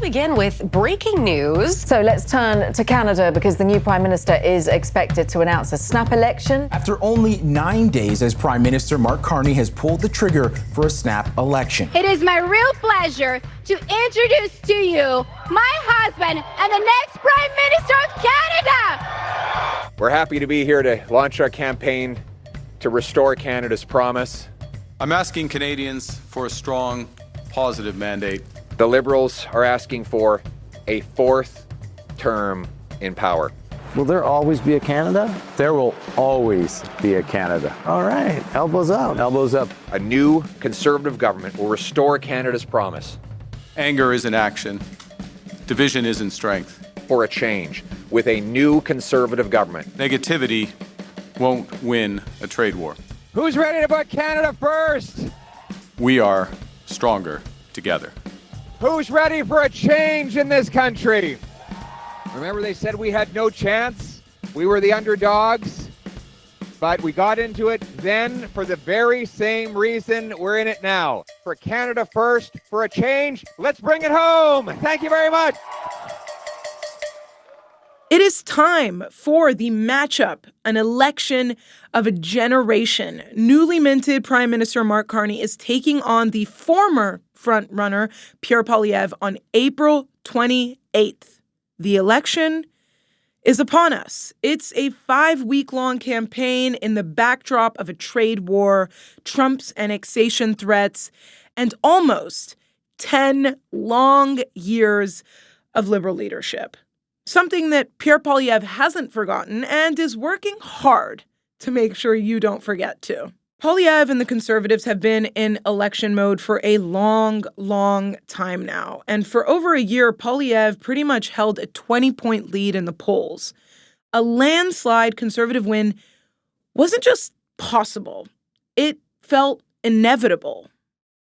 begin with breaking news. So let's turn to Canada because the new Prime Minister is expected to announce a snap election. After only 9 days as Prime Minister, Mark Carney has pulled the trigger for a snap election. It is my real pleasure to introduce to you my husband and the next Prime Minister of Canada. We're happy to be here to launch our campaign to restore Canada's promise. I'm asking Canadians for a strong, positive mandate. The Liberals are asking for a fourth term in power. Will there always be a Canada? There will always be a Canada. All right, elbows up. Elbows up. A new Conservative government will restore Canada's promise. Anger is in action. Division is in strength. For a change, with a new Conservative government. Negativity won't win a trade war. Who's ready to put Canada first? We are stronger together. Who's ready for a change in this country? Remember they said we had no chance? We were the underdogs, but we got into it then for the very same reason we're in it now. For Canada first, for a change, let's bring it home. Thank you very much. It is time for the matchup, an election of a generation. Newly minted Prime Minister Mark Carney is taking on the former frontrunner, Pierre Poilievre, on April 28th. The election is upon us. It's a 5-week-long campaign in the backdrop of a trade war, Trump's annexation threats, and almost 10 long years of Liberal leadership. Something that Pierre Poilievre hasn't forgotten and is working hard to make sure you don't forget to. Poilievre and the Conservatives have been in election mode for a long, long time now. And for over a year, Poilievre pretty much held a 20-point lead in the polls. A landslide Conservative win wasn't just possible. It felt inevitable.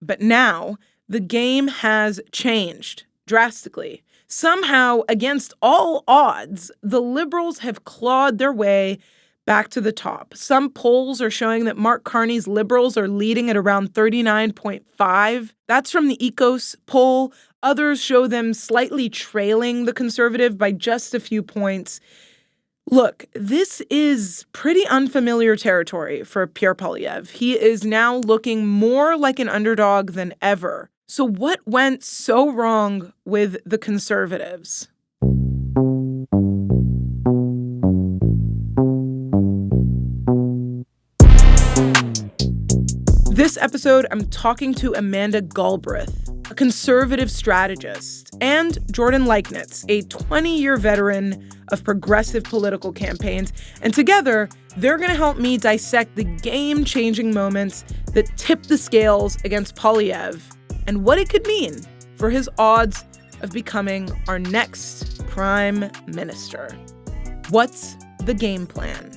But now, the game has changed drastically. Somehow, against all odds, the Liberals have clawed their way back to the top. Some polls are showing that Mark Carney's Liberals are leading at around 39.5. That's from the Ecos poll. Others show them slightly trailing the Conservative by just a few points. Look, this is pretty unfamiliar territory for Pierre Poilievre. He is now looking more like an underdog than ever. So what went so wrong with the Conservatives? This episode, I'm talking to Amanda Galbraith, a conservative strategist, and Jordan Leichnitz, a 20-year veteran of progressive political campaigns. And together, they're going to help me dissect the game-changing moments that tipped the scales against Poilievre and what it could mean for his odds of becoming our next Prime Minister. What's the game plan?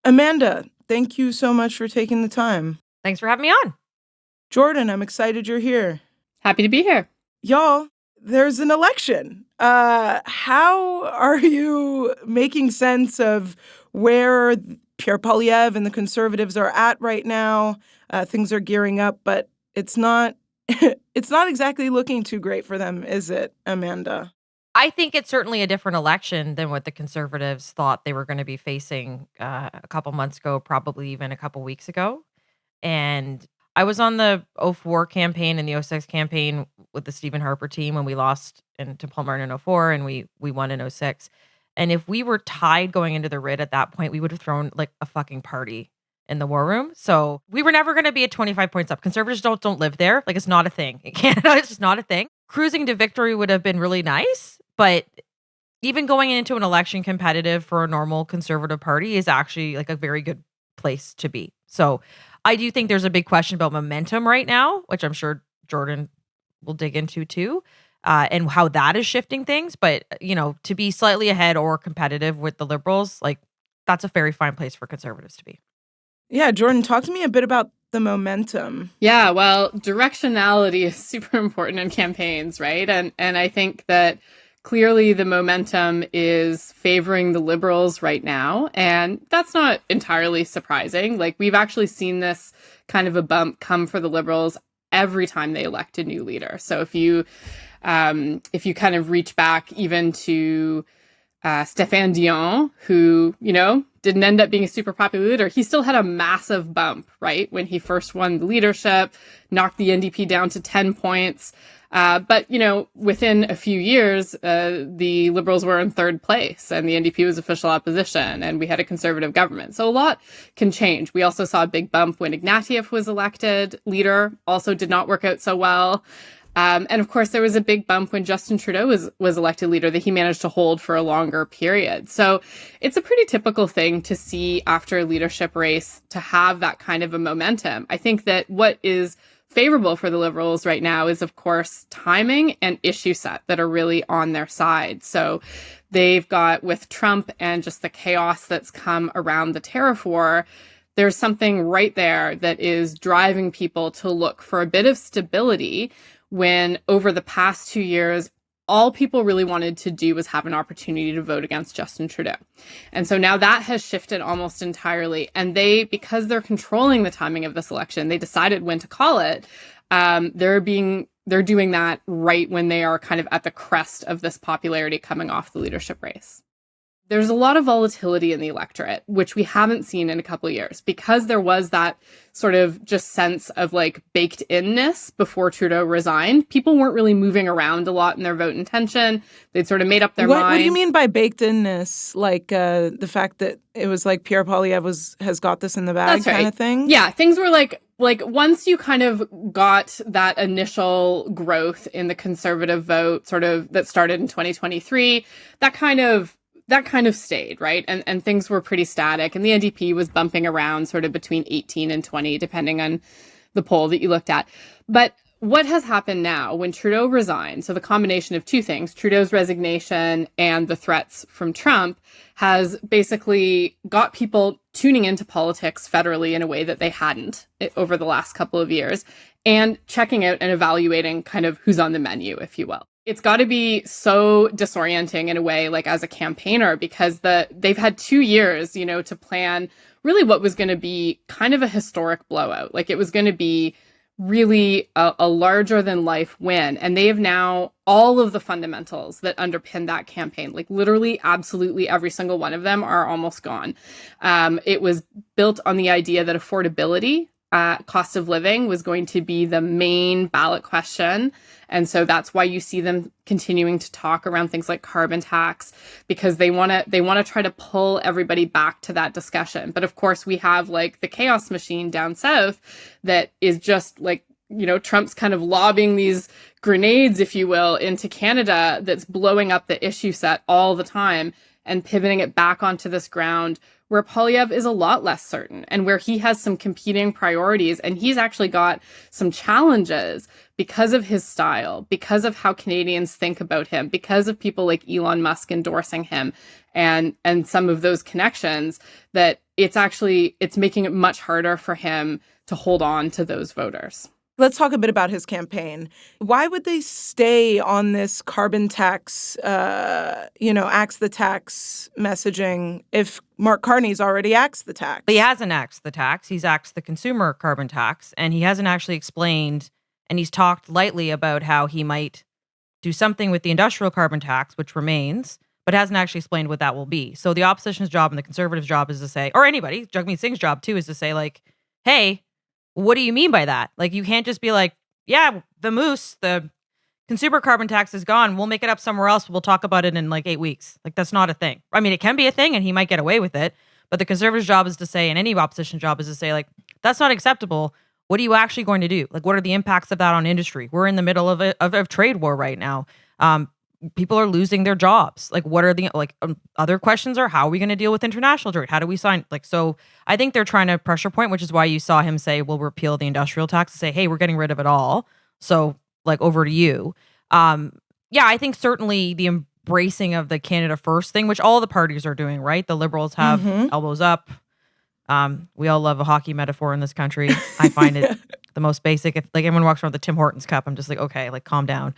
Amanda, thank you so much for taking the time. Thanks for having me on. Jordan, I'm excited you're here. Happy to be here. Y'all, there's an election. How are you making sense of where Pierre Poilievre and the Conservatives are at right now? Things are gearing up, but it's not it's not exactly looking too great for them, is it, Amanda? I think it's certainly a different election than what the Conservatives thought they were going to be facing a couple months ago, probably even a couple weeks ago. And I was on the 04 campaign and the 06 campaign with the Stephen Harper team when we lost to Paul Martin in 04 and we won in 06. And if we were tied going into the writ at that point, we would have thrown like a fucking party in the war room. So we were never going to be at 25 points up. Conservatives don't live there. Like, it's not a thing. In Canada, it's just not a thing. Cruising to victory would have been really nice. But even going into an election competitive for a normal Conservative party is actually like a very good place to be. So I do think there's a big question about momentum right now, which I'm sure Jordan will dig into too, and how that is shifting things. But, you know, to be slightly ahead or competitive with the Liberals, like, that's a very fine place for Conservatives to be. Yeah, Jordan, talk to me a bit about the momentum. Yeah, well, directionality is super important in campaigns, right? And I think that Clearly, the momentum is favoring the Liberals right now, and that's not entirely surprising. Like, we've actually seen this kind of a bump come for the Liberals every time they elect a new leader. So if you kind of reach back even to Stéphane Dion, who, didn't end up being a super popular leader, he still had a massive bump, right? When he first won the leadership, knocked the NDP down to 10 points. But, within a few years, the Liberals were in third place and the NDP was official opposition and we had a conservative government. So a lot can change. We also saw a big bump when Ignatieff was elected leader, also did not work out so well. And of course, there was a big bump when Justin Trudeau was elected leader that he managed to hold for a longer period. So it's a pretty typical thing to see after a leadership race to have that kind of a momentum. I think that what is favorable for the Liberals right now is, of course, timing and issue set that are really on their side. So they've got, with Trump and just the chaos that's come around the tariff war, there's something right there that is driving people to look for a bit of stability when over the past 2 years, all people really wanted to do was have an opportunity to vote against Justin Trudeau. And so now that has shifted almost entirely. And because they're controlling the timing of this election, they decided when to call it. They're doing that right when they are kind of at the crest of this popularity coming off the leadership race. There's a lot of volatility in the electorate, which we haven't seen in a couple of years, because there was that sort of just sense of like baked inness before Trudeau resigned. People weren't really moving around a lot in their vote intention. They'd sort of made up their mind. What do you mean by baked inness? Like the fact that it was like Pierre Poilievre has got this in the bag kind of thing? Yeah, things were like once you kind of got that initial growth in the conservative vote, sort of that started in 2023, that kind of stayed, right? And things were pretty static. And the NDP was bumping around sort of between 18 and 20, depending on the poll that you looked at. But what has happened now when Trudeau resigned, so the combination of two things, Trudeau's resignation and the threats from Trump, has basically got people tuning into politics federally in a way that they hadn't over the last couple of years, and checking out and evaluating kind of who's on the menu, if you will. It's got to be so disorienting in a way, like as a campaigner, because they've had 2 years, to plan really what was going to be kind of a historic blowout. Like it was going to be really a larger than life win. And they have now all of the fundamentals that underpin that campaign, like literally absolutely every single one of them are almost gone. It was built on the idea that affordability, cost of living was going to be the main ballot question. And so that's why you see them continuing to talk around things like carbon tax, because they want to try to pull everybody back to that discussion. But of course, we have like the chaos machine down south that is just like, Trump's kind of lobbing these grenades, if you will, into Canada that's blowing up the issue set all the time and pivoting it back onto this ground where Poilievre is a lot less certain and where he has some competing priorities. And he's actually got some challenges because of his style, because of how Canadians think about him, because of people like Elon Musk endorsing him and some of those connections, that it's making it much harder for him to hold on to those voters. Let's talk a bit about his campaign. Why would they stay on this carbon tax, axe the tax messaging if Mark Carney's already axed the tax? But he hasn't axed the tax. He's axed the consumer carbon tax, and he hasn't actually explained, and he's talked lightly about how he might do something with the industrial carbon tax, which remains, but hasn't actually explained what that will be. So the opposition's job and the conservatives' job is to say, or anybody, Jagmeet Singh's job too, is to say like, hey, what do you mean by that? Like, you can't just be like, yeah, the consumer carbon tax is gone. We'll make it up somewhere else. We'll talk about it in like 8 weeks. Like, that's not a thing. I mean, it can be a thing and he might get away with it. But the conservatives' job is to say, and any opposition job is to say, like, that's not acceptable. What are you actually going to do? Like, what are the impacts of that on industry? We're in the middle of a trade war right now. People are losing their jobs. Like, what are the other questions are, how are we going to deal with international trade? How do we sign? Like, so I think they're trying to pressure point, which is why you saw him say, we'll repeal the industrial tax, to say, hey, we're getting rid of it all. So like, over to you. I think certainly the embracing of the Canada First thing, which all the parties are doing, right? The Liberals have elbows up. We all love a hockey metaphor in this country. I find it the most basic. If like everyone walks around with the Tim Hortons cup, I'm just like, okay, like calm down.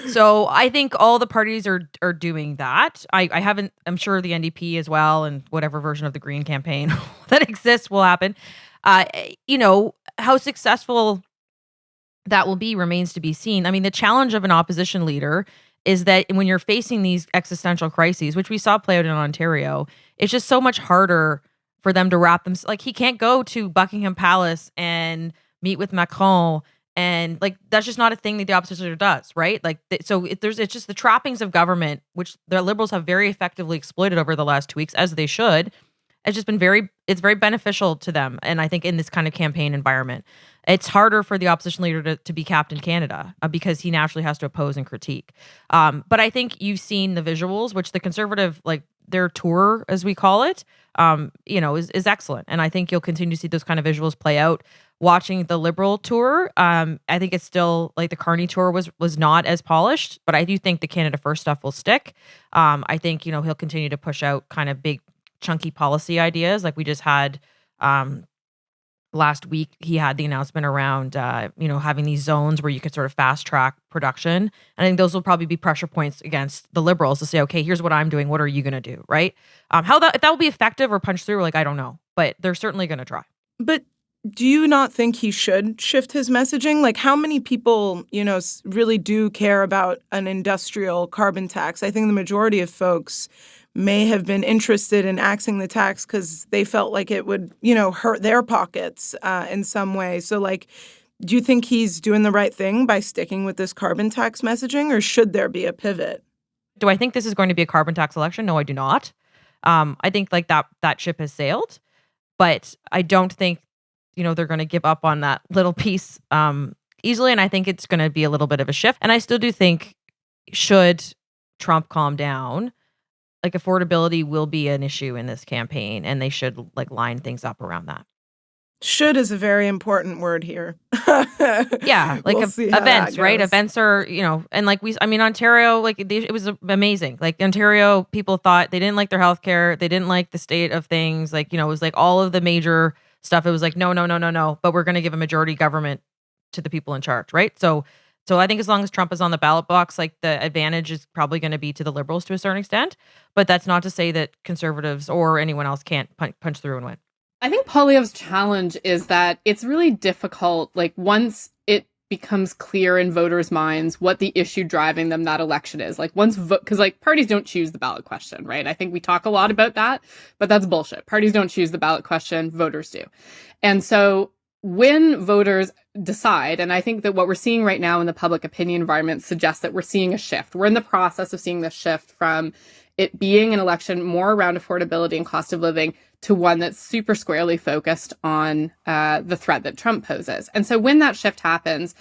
So I think all the parties are doing that. I'm sure the NDP as well, and whatever version of the Green campaign that exists will happen. How successful that will be remains to be seen. I mean, the challenge of an opposition leader is that when you're facing these existential crises, which we saw play out in Ontario, it's just so much harder for them to wrap them. Like, he can't go to Buckingham Palace and meet with Macron, and like that's just not a thing that the opposition leader does, right? Like, it's just the trappings of government, which the Liberals have very effectively exploited over the last 2 weeks, as they should. It's just been very beneficial to them, and I think in this kind of campaign environment, it's harder for the opposition leader to be Captain Canada because he naturally has to oppose and critique. But I think you've seen the visuals, which the Conservative, like their tour, as we call it, is excellent. And I think you'll continue to see those kind of visuals play out. Watching the Liberal tour, I think it's still like the Carney tour was not as polished, but I do think the Canada First stuff will stick. I think, he'll continue to push out kind of big, chunky policy ideas. Like we just had last week, he had the announcement around, having these zones where you could sort of fast track production. And I think those will probably be pressure points against the Liberals to say, okay, here's what I'm doing. What are you going to do? Right. If that will be effective or punch through, like, I don't know, but they're certainly going to try. But do you not think he should shift his messaging? Like, how many people, really do care about an industrial carbon tax? I think the majority of folks may have been interested in axing the tax because they felt like it would, hurt their pockets in some way. So, like, do you think he's doing the right thing by sticking with this carbon tax messaging, or should there be a pivot? Do I think this is going to be a carbon tax election? No, I do not. I think like that ship has sailed, but I don't think, they're going to give up on that little piece easily. And I think it's going to be a little bit of a shift. And I still do think, should Trump calm down, like affordability will be an issue in this campaign, and they should like line things up around that. Should is a very important word here. Yeah, like events, right? Events are, and like Ontario, like it was amazing. Like Ontario, people thought they didn't like their healthcare, they didn't like the state of things. Like, it was like all of the major stuff. It was like, no, but we're going to give a majority government to the people in charge, right? So I think as long as Trump is on the ballot box, like the advantage is probably going to be to the Liberals to a certain extent. But that's not to say that Conservatives or anyone else can't punch through and win. I think Poilievre's challenge is that it's really difficult, like once it becomes clear in voters' minds what the issue driving them that election is. Like because like parties don't choose the ballot question, right? I think we talk a lot about that, but that's bullshit. Parties don't choose the ballot question, voters do. And so when voters decide, and I think that what we're seeing right now in the public opinion environment suggests that we're seeing a shift. We're in the process of seeing this shift from it being an election more around affordability and cost of living to one that's super squarely focused on the threat that Trump poses. And so when that shift happens,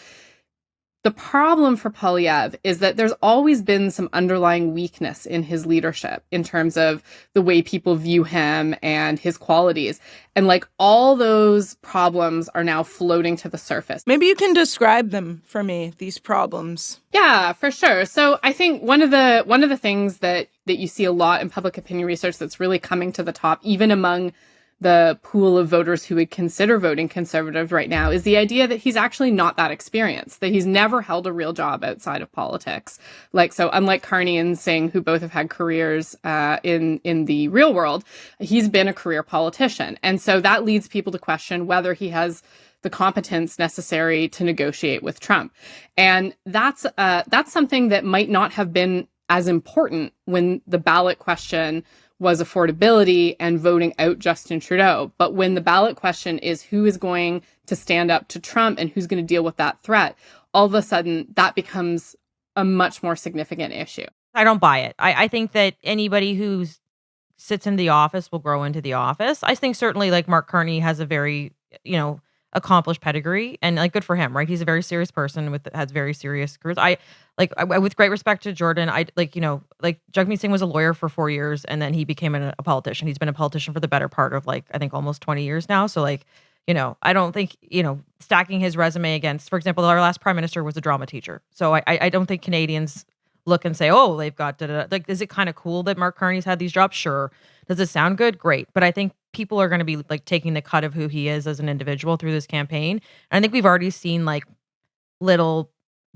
the problem for Poilievre is that there's always been some underlying weakness in his leadership in terms of the way people view him and his qualities. And like all those problems are now floating to the surface. Maybe you can describe them for me, these problems. Yeah, for sure. So I think one of the things that you see a lot in public opinion research that's really coming to the top, even among the pool of voters who would consider voting Conservative right now, is the idea that he's actually not that experienced, that he's never held a real job outside of politics. So unlike Carney and Singh, who both have had careers in the real world, he's been a career politician. And so that leads people to question whether he has the competence necessary to negotiate with Trump. And that's something that might not have been as important when the ballot question was affordability and voting out Justin Trudeau. But when the ballot question is who is going to stand up to Trump and who's going to deal with that threat, all of a sudden that becomes a much more significant issue. I don't buy it. I think that anybody who sits in the office will grow into the office. I think certainly like Mark Carney has a very, accomplished pedigree, and like good for him, right? He's a very serious person has very serious careers. I with great respect to Jordan, Jagmeet Singh was a lawyer for 4 years and then he became a politician. He's been a politician for the better part of I think almost 20 years now. So I don't think, stacking his resume against, for example, our last prime minister was a drama teacher. So I don't think Canadians look and say, oh, they've got, is it kind of cool that Mark Carney's had these jobs? Sure. Does it sound good? Great. But I think people are going to be like taking the cut of who he is as an individual through this campaign. And I think we've already seen like little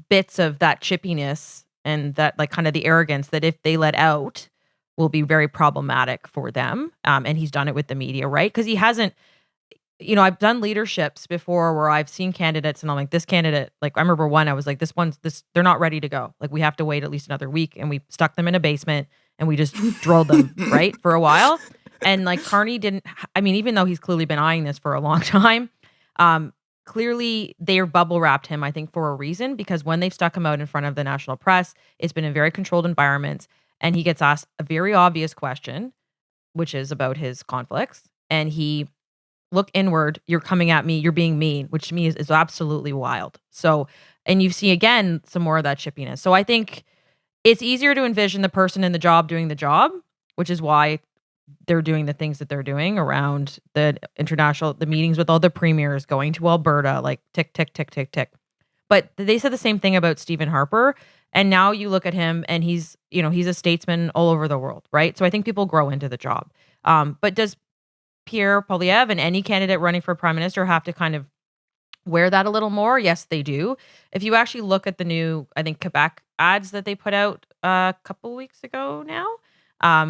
bits of that chippiness and that like kind of the arrogance that if they let out will be very problematic for them. And he's done it with the media, right? Because he hasn't, I've done leaderships before where I've seen candidates and I'm like, this candidate, like I remember one, I was like, they're not ready to go. Like we have to wait at least another week. And we stuck them in a basement and we just drilled them, right, for a while. And like Carney didn't, even though he's clearly been eyeing this for a long time, clearly they're bubble wrapped him, I think, for a reason, because when they've stuck him out in front of the national press, it's been in very controlled environments. And he gets asked a very obvious question, which is about his conflicts. And he look inward, you're coming at me, you're being mean, which to me is absolutely wild. So, and you see again, some more of that chippiness. So I think it's easier to envision the person in the job doing the job, which is why they're doing the things that they're doing around the meetings with all the premiers, going to Alberta, like tick, tick, tick, tick, tick. But they said the same thing about Stephen Harper. And now you look at him and he's a statesman all over the world, right? So I think people grow into the job. But does Pierre Poilievre and any candidate running for prime minister have to kind of wear that a little more? Yes, they do. If you actually look at the new, I think, Quebec ads that they put out a couple weeks ago now,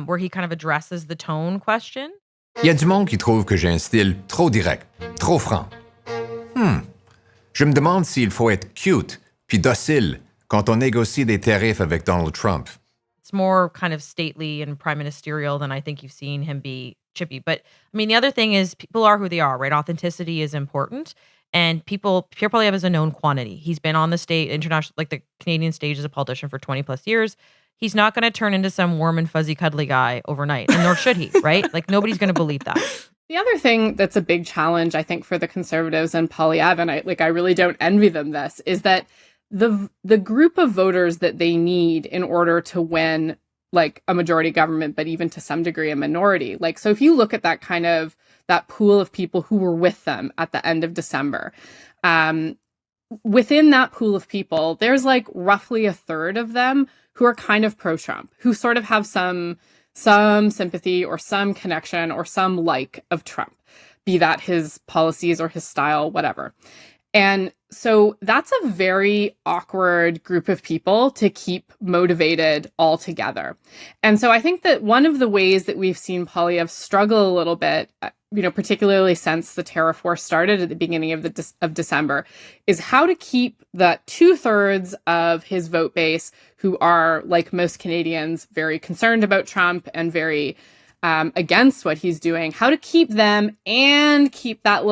where he kind of addresses the tone question. Il y a du monde qui trouve que j'ai un style trop direct, trop franc. Je me demande s'il faut être cute puis docile quand on négocie des tarifs avec Donald Trump. It's more kind of stately and prime ministerial than I think you've seen him be chippy. But the other thing is people are who they are, right? Authenticity is important. And Pierre Poilievre is a known quantity. He's been on the international, like the Canadian stage as a politician for 20 plus years. He's not going to turn into some warm and fuzzy cuddly guy overnight, and nor should he, right? Like nobody's going to believe that. The other thing that's a big challenge, I think, for the Conservatives and Poilievre, and I really don't envy them this, is that the group of voters that they need in order to win like a majority government, but even to some degree a minority. Like, so if you look at that pool of people who were with them at the end of December, within that pool of people, there's like roughly a third of them who are kind of pro-Trump, who sort of have some sympathy or some connection or some like of Trump, be that his policies or his style, whatever. And so that's a very awkward group of people to keep motivated all together. And so I think that one of the ways that we've seen Poilievre struggle a little bit, particularly since the tariff war started at the beginning of December, is how to keep the 2/3 of his vote base who are, like most Canadians, very concerned about Trump and very against what he's doing, how to keep them and keep that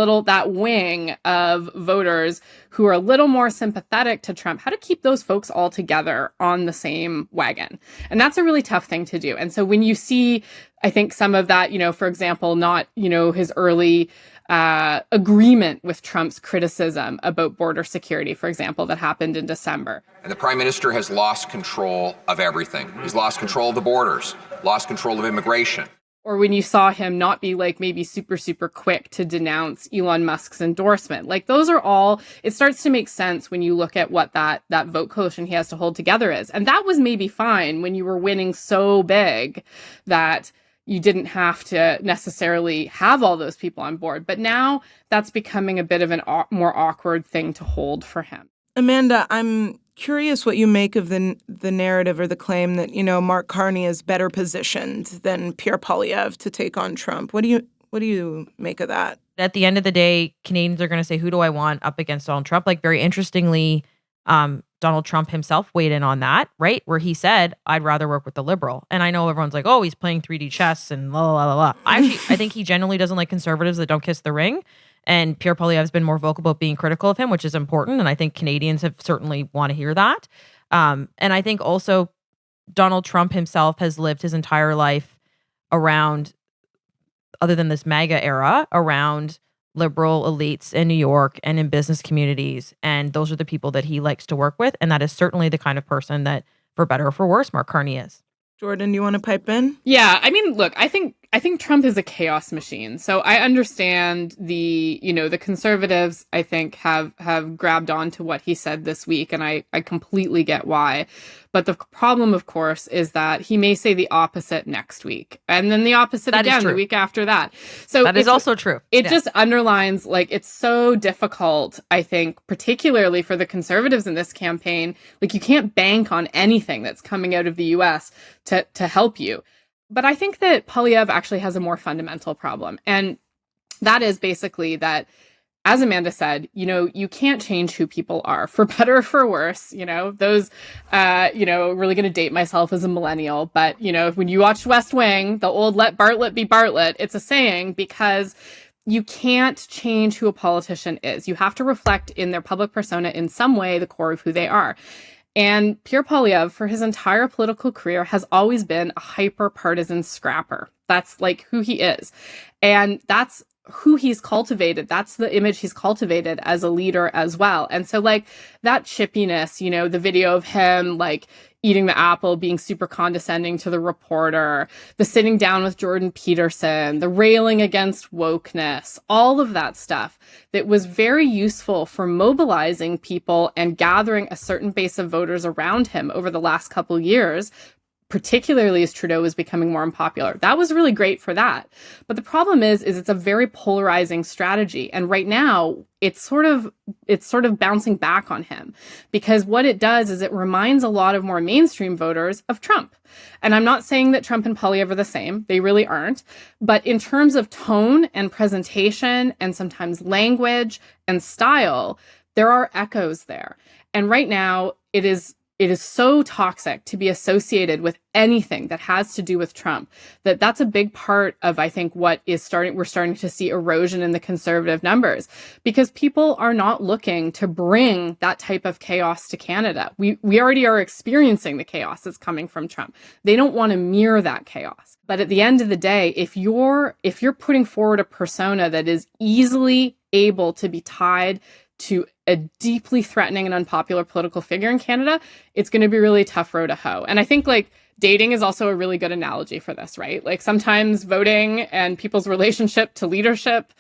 wing of voters who are a little more sympathetic to Trump, how to keep those folks all together on the same wagon. And that's a really tough thing to do. And so when you see, I think some of that, for example, not, his early agreement with Trump's criticism about border security, for example, that happened in December. And the Prime Minister has lost control of everything. He's lost control of the borders, lost control of immigration. Or when you saw him not be like maybe super, super quick to denounce Elon Musk's endorsement. Like those are all, it starts to make sense when you look at what that vote coalition he has to hold together is. And that was maybe fine when you were winning so big that you didn't have to necessarily have all those people on board. But now that's becoming a bit of a more awkward thing to hold for him. Amanda, I'm curious what you make of the narrative or the claim that, Mark Carney is better positioned than Pierre Poilievre to take on Trump. What do you make of that? At the end of the day, Canadians are going to say, who do I want up against Donald Trump? Like very interestingly, Donald Trump himself weighed in on that, right? Where he said, I'd rather work with the Liberal. And I know everyone's like, oh, he's playing 3D chess and la, la, la, la. I think he genuinely doesn't like conservatives that don't kiss the ring. And Pierre Poilievre has been more vocal about being critical of him, which is important. And I think Canadians have certainly want to hear that. And I think also Donald Trump himself has lived his entire life around, other than this MAGA era, around liberal elites in New York and in business communities. And those are the people that he likes to work with. And that is certainly the kind of person that, for better or for worse, Mark Carney is. Jordan, do you want to pipe in? Yeah, look, I think I think Trump is a chaos machine. So I understand the conservatives, I think, have grabbed onto what he said this week, and I completely get why. But the problem, of course, is that he may say the opposite next week, and then the opposite again the week after that. So that is also true. It just underlines, like, it's so difficult, I think, particularly for the conservatives in this campaign. Like, you can't bank on anything that's coming out of the US to help you. But I think that Poilievre actually has a more fundamental problem. And that is basically that, as Amanda said, you can't change who people are, for better or for worse. Those, really going to date myself as a millennial. But, when you watched West Wing, the old "let Bartlett be Bartlett," it's a saying, because you can't change who a politician is. You have to reflect in their public persona in some way the core of who they are. And Pierre Poilievre, for his entire political career, has always been a hyper-partisan scrapper. That's like who he is. And that's who he's cultivated. That's the image he's cultivated as a leader as well. And so, like, that chippiness, the video of him, like, eating the apple, being super condescending to the reporter, the sitting down with Jordan Peterson, the railing against wokeness, all of that stuff that was very useful for mobilizing people and gathering a certain base of voters around him over the last couple years, particularly as Trudeau was becoming more unpopular. That was really great for that. But the problem is it's a very polarizing strategy. And right now, it's sort of bouncing back on him, because what it does is it reminds a lot of more mainstream voters of Trump. And I'm not saying that Trump and Poilievre are the same. They really aren't. But in terms of tone and presentation and sometimes language and style, there are echoes there. And right now, it is so toxic to be associated with anything that has to do with Trump, that's a big part of, I think, what we're starting to see erosion in the conservative numbers, because people are not looking to bring that type of chaos to Canada. We already are experiencing the chaos that's coming from Trump. They don't want to mirror that chaos. But at the end of the day, if you're putting forward a persona that is easily able to be tied to a deeply threatening and unpopular political figure in Canada, it's going to be a really tough row to hoe. And I think, like, dating is also a really good analogy for this, right? Like, sometimes voting and people's relationship to leadership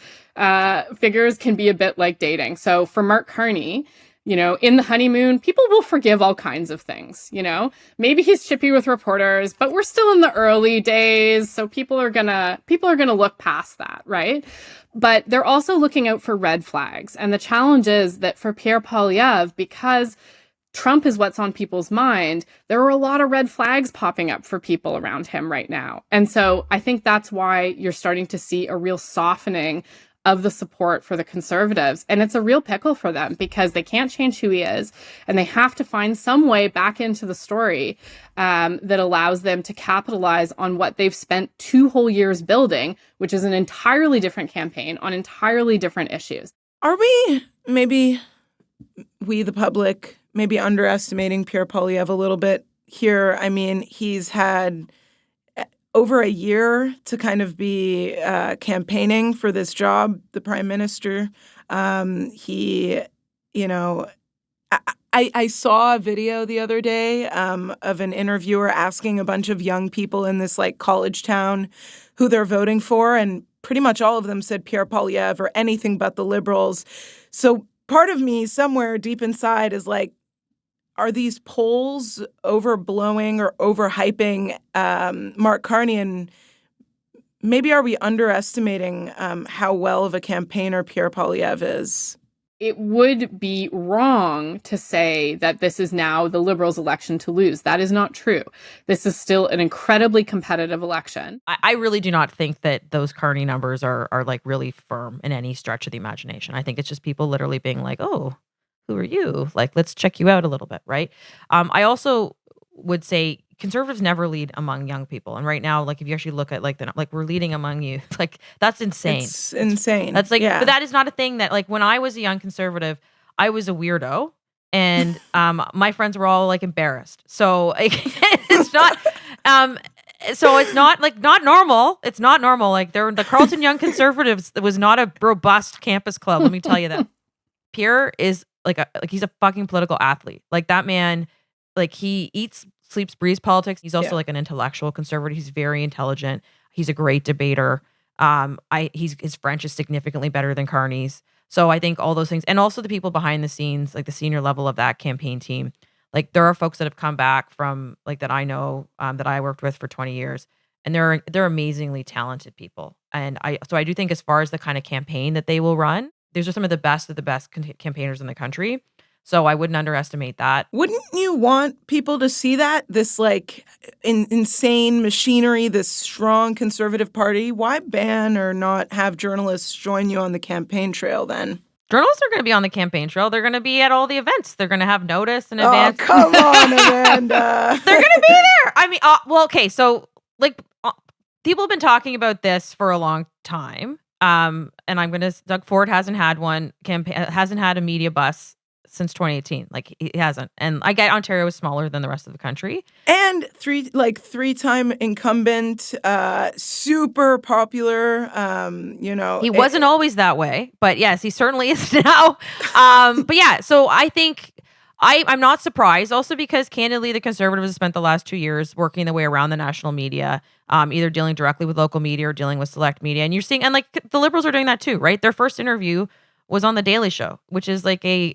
figures can be a bit like dating. So for Mark Carney, in the honeymoon, people will forgive all kinds of things, Maybe he's chippy with reporters, but we're still in the early days, so people are gonna look past that, right? But they're also looking out for red flags. And the challenge is that for Pierre Poilievre, because Trump is what's on people's mind, there are a lot of red flags popping up for people around him right now. And so I think that's why you're starting to see a real softening of the support for the Conservatives. And it's a real pickle for them, because they can't change who he is, and they have to find some way back into the story that allows them to capitalize on what they've spent 2 whole years building, which is an entirely different campaign on entirely different issues. Are we, the public, maybe underestimating Pierre Poilievre a little bit here? I mean, he's had over a year to kind of be campaigning for this job, the prime minister. I saw a video the other day of an interviewer asking a bunch of young people in this, like, college town who they're voting for, and pretty much all of them said Pierre Poilievre or anything but the Liberals. So part of me somewhere deep inside is like, are these polls overblowing or overhyping Mark Carney? And maybe are we underestimating how well of a campaigner Pierre Poilievre is? It would be wrong to say that this is now the Liberals' election to lose. That is not true. This is still an incredibly competitive election. I really do not think that those Carney numbers are like really firm in any stretch of the imagination. I think it's just people literally being like, oh, who are you? Like, let's check you out a little bit, right? I also would say Conservatives never lead among young people. And right now, like, if you actually look at, like, we're leading among youth, like, that's insane. It's insane. That's like, yeah. But that is not a thing that, like, when I was a young Conservative, I was a weirdo. And my friends were all, like, embarrassed. So it's not, so it's not, like, not normal. It's not normal. Like, the Carleton Young Conservatives was not a robust campus club. Let me tell you that. Pierre is he's a fucking political athlete. Like, that man, like, he eats, sleeps, breathes politics. He's also like an intellectual conservative. He's very intelligent. He's a great debater. His French is significantly better than Carney's. So I think all those things, and also the people behind the scenes, like the senior level of that campaign team, like there are folks that have come back from like that I know that I worked with for 20 years, and they're amazingly talented people. And I do think as far as the kind of campaign that they will run, these are some of the best campaigners in the country. So I wouldn't underestimate that. Wouldn't you want people to see that? This like insane machinery, this strong conservative party? Why ban or not have journalists join you on the campaign trail then? Journalists are going to be on the campaign trail. They're going to be at all the events. They're going to have notice in advance. Oh, come on, Amanda. They're going to be there. I mean, well, okay. So like people have been talking about this for a long time. And Doug Ford hasn't had a media bus since 2018. Like he hasn't. And I get Ontario is smaller than the rest of the country. And three-time incumbent, super popular, He wasn't always that way, but yes, he certainly is now. But yeah, so I think I'm not surprised also because candidly, the Conservatives have spent the last 2 years working their way around the national media, either dealing directly with local media or dealing with select media. And you're seeing, and like the Liberals are doing that too, right? Their first interview was on The Daily Show, which is like a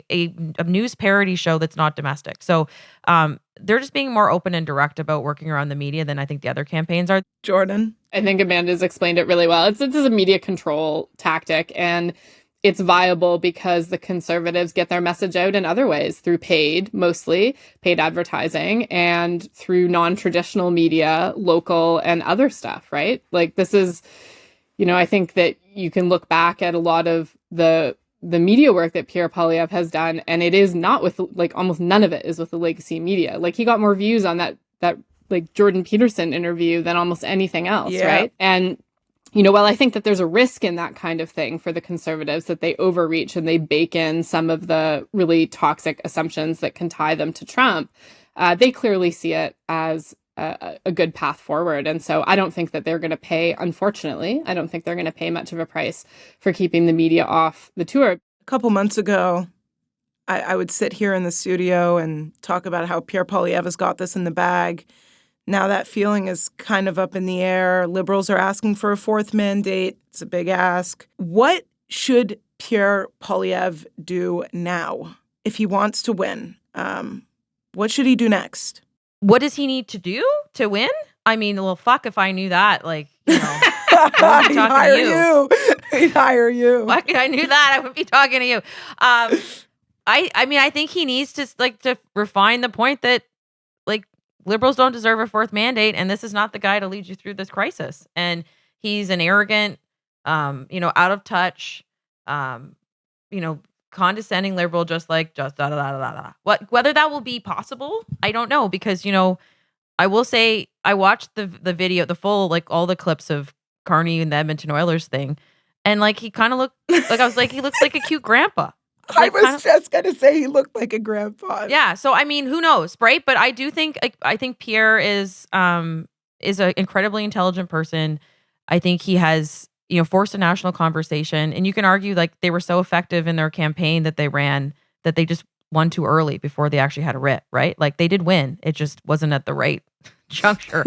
news parody show that's not domestic. So they're just being more open and direct about working around the media than I think the other campaigns are. Jordan? I think Amanda's explained it really well. It's a media control tactic, and it's viable because the Conservatives get their message out in other ways, through mostly paid advertising, and through non-traditional media, local and other stuff, right? Like this is, I think that you can look back at a lot of the media work that Pierre Poilievre has done, and it is not with, like, almost none of it is with the legacy media. Like he got more views on that like Jordan Peterson interview than almost anything else, right? And while I think that there's a risk in that kind of thing for the Conservatives, that they overreach and they bake in some of the really toxic assumptions that can tie them to Trump, they clearly see it as a good path forward. And so I don't think that they're going to pay, unfortunately, I don't think they're going to pay much of a price for keeping the media off the tour. A couple months ago, I would sit here in the studio and talk about how Pierre Poilievre has got this in the bag. Now that feeling is kind of up in the air. Liberals are asking for a fourth mandate. It's a big ask. What should Pierre Poilievre do now if he wants to win? What should he do next? What does he need to do to win? I mean, well, fuck if I knew that. Like, I He'd hire you. He'd hire you. Fuck, I knew that. I wouldn't be talking to you. I think he needs to refine the point that like Liberals don't deserve a fourth mandate, and this is not the guy to lead you through this crisis. And he's an arrogant, out of touch, condescending liberal, just da da da da da. Whether that will be possible, I don't know, because I will say I watched the video, the full, like all the clips of Carney and the Edmonton Oilers thing, and like he kind of looked like, I was like, he looks like a cute grandpa. I was just gonna say he looked like a grandpa. Yeah, so I mean, who knows, right? But I do think I think Pierre is an incredibly intelligent person. I think he has forced a national conversation, and you can argue like they were so effective in their campaign that they ran that they just won too early before they actually had a writ, right? Like they did win, it just wasn't at the right juncture.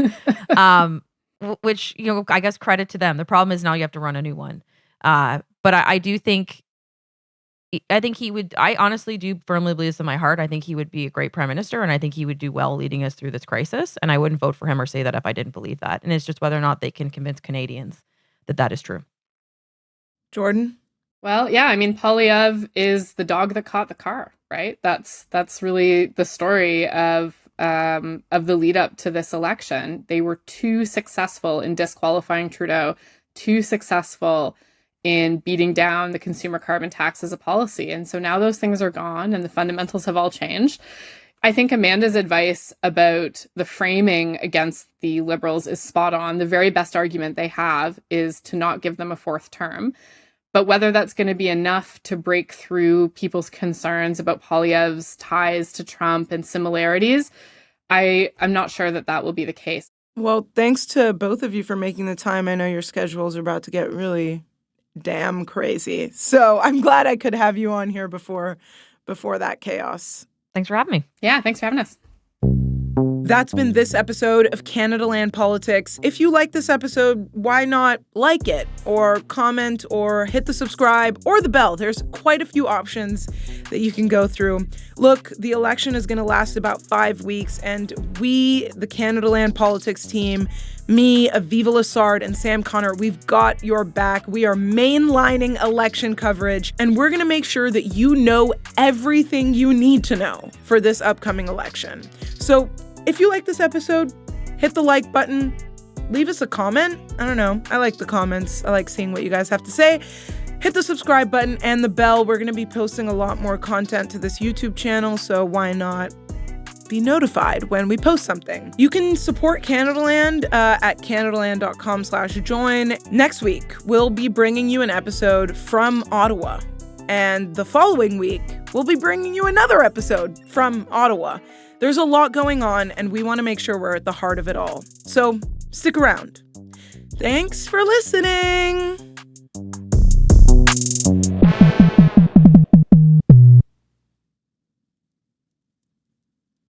Which I guess credit to them. The problem is now you have to run a new one. But I do think. I think he would. I honestly do firmly believe this in my heart. I think he would be a great prime minister, and I think he would do well leading us through this crisis. And I wouldn't vote for him or say that if I didn't believe that. And it's just whether or not they can convince Canadians that is true. Jordan? Well, yeah, I mean, Poilievre is the dog that caught the car, right? That's really the story of the lead up to this election. They were too successful in disqualifying Trudeau, too successful in beating down the consumer carbon tax as a policy. And so now those things are gone and the fundamentals have all changed. I think Amanda's advice about the framing against the Liberals is spot on. The very best argument they have is to not give them a fourth term. But whether that's going to be enough to break through people's concerns about Poilievre's ties to Trump and similarities, I'm not sure that will be the case. Well, thanks to both of you for making the time. I know your schedules are about to get really damn crazy. So I'm glad I could have you on here before that chaos. Thanks for having me. Yeah, thanks for having us. That's been this episode of Canadaland Politics. If you like this episode, why not like it or comment or hit the subscribe or the bell? There's quite a few options that you can go through. Look, the election is going to last about 5 weeks, and we, the Canadaland Politics team, me, Aviva Lessard, and Sam Konnert, we've got your back. We are mainlining election coverage, and we're going to make sure that you know everything you need to know for this upcoming election. So if you like this episode, hit the like button, leave us a comment. I don't know. I like the comments. I like seeing what you guys have to say. Hit the subscribe button and the bell. We're going to be posting a lot more content to this YouTube channel, so why not be notified when we post something? You can support Canadaland at canadaland.com/join. Next week, we'll be bringing you an episode from Ottawa. And the following week, we'll be bringing you another episode from Ottawa. There's a lot going on, and we want to make sure we're at the heart of it all. So stick around. Thanks for listening.